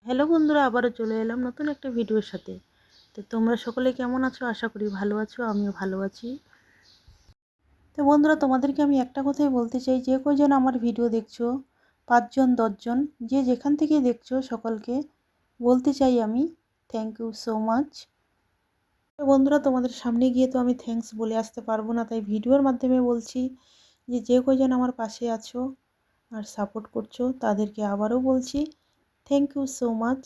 Hello বন্ধুরা, আবারও চলে এলাম নতুন একটা ভিডিওর সাথে। তো তোমরা সকলে কেমন আছো? আশা করি ভালো আছো, আমিও ভালো আছি। তো বন্ধুরা, তোমাদেরকে আমি একটা কথাই বলতে চাই, যে কয়জন আমার ভিডিও দেখছো, 5 জন 10 জন, যে যেখান থেকে দেখছো সকলকে বলতে চাই আমি থ্যাংক ইউ সো মাচ। তো বন্ধুরা, তোমাদের সামনে গিয়ে তো আমি থ্যাঙ্কস বলে আসতে পারবো না, তাই ভিডিওর মাধ্যমে বলছি যে কয়জন আমার পাশে আছো আর সাপোর্ট করছো তাদেরকে আবারও বলছি থ্যাংক ইউ সো মাচ।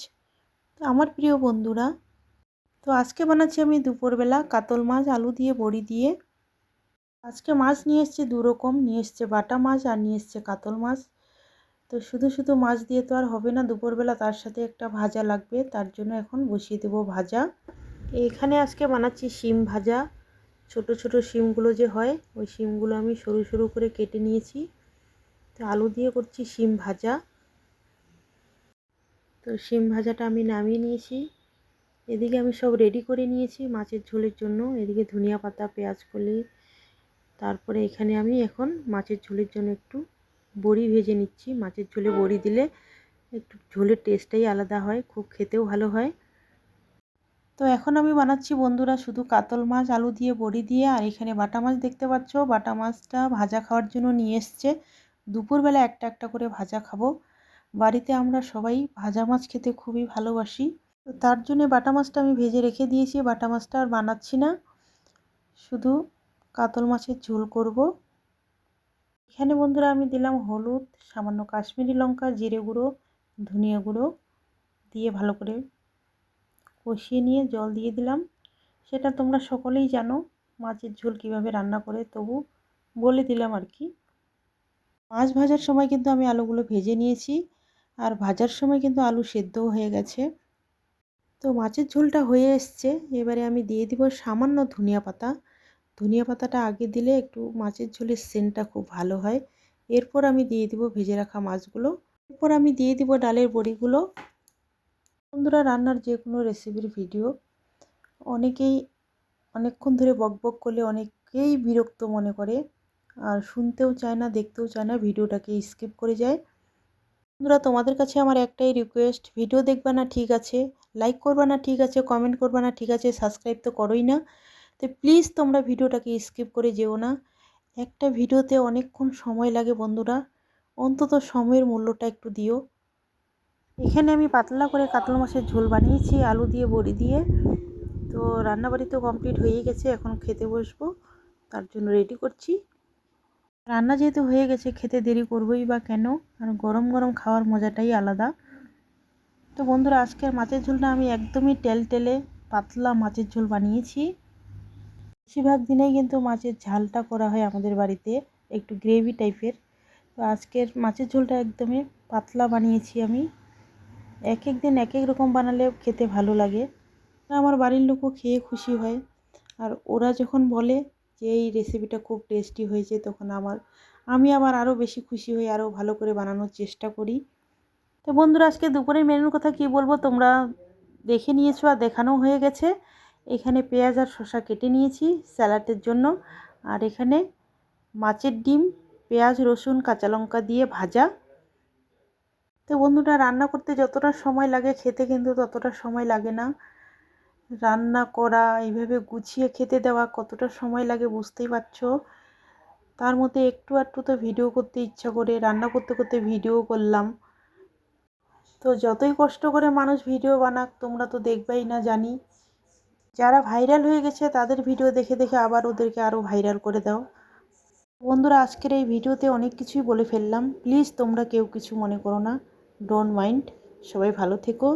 তো আমার প্রিয় বন্ধুরা, তো আজকে বানাচ্ছি আমি দুপুরবেলা কাতল মাছ আলু দিয়ে বড়ি দিয়ে। আজকে মাছ নিয়ে এসছে দুরকম, নিয়ে এসছে বাটা মাছ আর নিয়ে এসছে কাতল মাছ। তো শুধু শুধু মাছ দিয়ে তো আর হবে না, দুপুরবেলা তার সাথে একটা ভাজা লাগবে, তার জন্য এখন বসিয়ে দেবো ভাজা। এখানে আজকে বানাচ্ছি শিম ভাজা। ছোট ছোট শিমগুলো যে হয়, ওই শিমগুলো আমি সরু সরু করে কেটে নিয়েছি। তো আলু দিয়ে করছি শিম ভাজা। তো শিম ভাজাটা আমি নামিয়ে নিয়েছি। এদিকে আমি সব রেডি করে নিয়েছি মাছের ঝোলের জন্য। এদিকে ধনিয়া পাতা, পেঁয়াজ কলি, তারপরে এখানে আমি এখন মাছের ঝোলের জন্য একটু বড়ি ভেজে নিচ্ছি। মাছের ঝোলে বড়ি দিলে একটু ঝোলের টেস্টটাই আলাদা হয়, খুব খেতেও ভালো হয়। তো এখন আমি বানাচ্ছি বন্ধুরা শুধু কাতল মাছ আলু দিয়ে বড়ি দিয়ে। আর এখানে বাটা মাছ দেখতে পাচ্ছ, বাটা মাছটা ভাজা খাওয়ার জন্য নিয়ে এসছে। দুপুরবেলা একটা একটা করে ভাজা খাবো। বাড়িতে আমরা সবাই ভাজা মাছ খেতে খুবই ভালোবাসি। তো তার জন্য বাটা মাছটা আমি ভেজে রেখে দিয়েছি। বাটা মাছটা আর বানাচ্ছি না, শুধু কাতল মাছের ঝোল করব। এখানে বন্ধুরা আমি দিলাম হলুদ, সামান্য কাশ্মীরি লঙ্কা, জিরে গুঁড়ো, ধনিয়া গুঁড়ো দিয়ে ভালো করে কষিয়ে নিয়ে জল দিয়ে দিলাম। সেটা তোমরা সকলেই জানো মাছের ঝোল কিভাবে রান্না করে, তবু বলে দিলাম আর কি। মাছ ভাজার সময় কিন্তু আমি আলুগুলো ভেজে নিয়েছি, আর ভাজার সময় কিন্তু আলু সেদ্ধও হয়ে গেছে। তো মাছের ঝোলটা হয়ে এসছে। এবারে আমি দিয়ে দিব সামান্য ধনিয়া পাতা। ধনিয়া পাতাটা আগে দিলে একটু মাছের ঝোলের সেন্টটা খুব ভালো হয়। এরপর আমি দিয়ে দিব ভেজে রাখা মাছগুলো। এরপর আমি দিয়ে দিব ডালের বড়িগুলো। বন্ধুরা, রান্নার যে কোনো রেসিপির ভিডিও অনেকেই অনেকক্ষণ ধরে বকবক করলে অনেকেই বিরক্ত মনে করে, আর শুনতেও চায় না, দেখতেও চায় না, ভিডিওটাকে স্কিপ করে যায়। বন্ধুরা, তোমাদের কাছে আমার একটাই রিকোয়েস্ট, ভিডিও দেখবা না ঠিক আছে, লাইক করবা না ঠিক আছে, কমেন্ট করবা না ঠিক আছে, সাবস্ক্রাইব তো করোই না, তো প্লিজ তোমরা ভিডিওটাকে স্কিপ করে যেও না। একটা ভিডিওতে অনেকক্ষণ সময় লাগে বন্ধুরা, অন্তত সময়ের মূল্যটা একটু দিও। এখানে আমি পাতলা করে কাতলা মাছের ঝোল বানিয়েছি আলু দিয়ে বড়ি দিয়ে। তো রান্নাবাড়ি তো কমপ্লিট হয়েই গেছে, এখন খেতে বসবো, তার জন্য রেডি করছি। রান্না যেহেতু হয়ে গেছে, খেতে দেরি করবোই বা কেন, আর গরম গরম খাওয়ার মজাটাই আলাদা। তো বন্ধুরা, আজকের মাছের ঝোলটা আমি একদমই টেলটেলে পাতলা মাছের ঝোল বানিয়েছি। বেশিরভাগ দিনেই কিন্তু মাছের ঝালটা করা হয় আমাদের বাড়িতে, একটু গ্রেভি টাইপের। তো আজকের মাছের ঝোলটা একদমই পাতলা বানিয়েছি আমি। এক এক দিন এক এক রকম বানালে খেতে ভালো লাগে, আমার বাড়ির লোকও খেয়ে খুশি হয়। আর ওরা যখন বলে যে এই রেসিপিটা খুব টেস্টি হয়েছে, তখন আমি আবার আরও বেশি খুশি হই, আরও ভালো করে বানানোর চেষ্টা করি। তো বন্ধুরা, আজকে দুপুরের মেনুর কথা কি বলবো, তোমরা দেখে নিয়েছো আর দেখানো হয়ে গেছে। এখানে পেঁয়াজ আর শসা কেটে নিয়েছি স্যালাডের জন্য। আর এখানে মাছের ডিম পেঁয়াজ রসুন কাঁচা লঙ্কা দিয়ে ভাজা। তো বন্ধুরা, রান্না করতে যতটা সময় লাগে খেতে কিন্তু ততটা সময় লাগে না। রান্না করা, এইভাবে গুছিয়ে খেতে দেওয়া কতটা সময় লাগে বুঝতেই পারছো। তার মধ্যে একটু আধটু তো ভিডিও করতে ইচ্ছা করে, রান্না করতে করতে ভিডিও করলাম। তো যতই কষ্ট করে মানুষ ভিডিও বানাক, তোমরা তো দেখবেই না জানি। যারা ভাইরাল হয়ে গেছে তাদের ভিডিও দেখে দেখে আবার ওদেরকে আরও ভাইরাল করে দাও। বন্ধুরা, আজকের এই ভিডিওতে অনেক কিছুই বলে ফেললাম, প্লিজ তোমরা কেউ কিছু মনে করো না, ডোন্ট মাইন্ড। সবাই ভালো থেকো।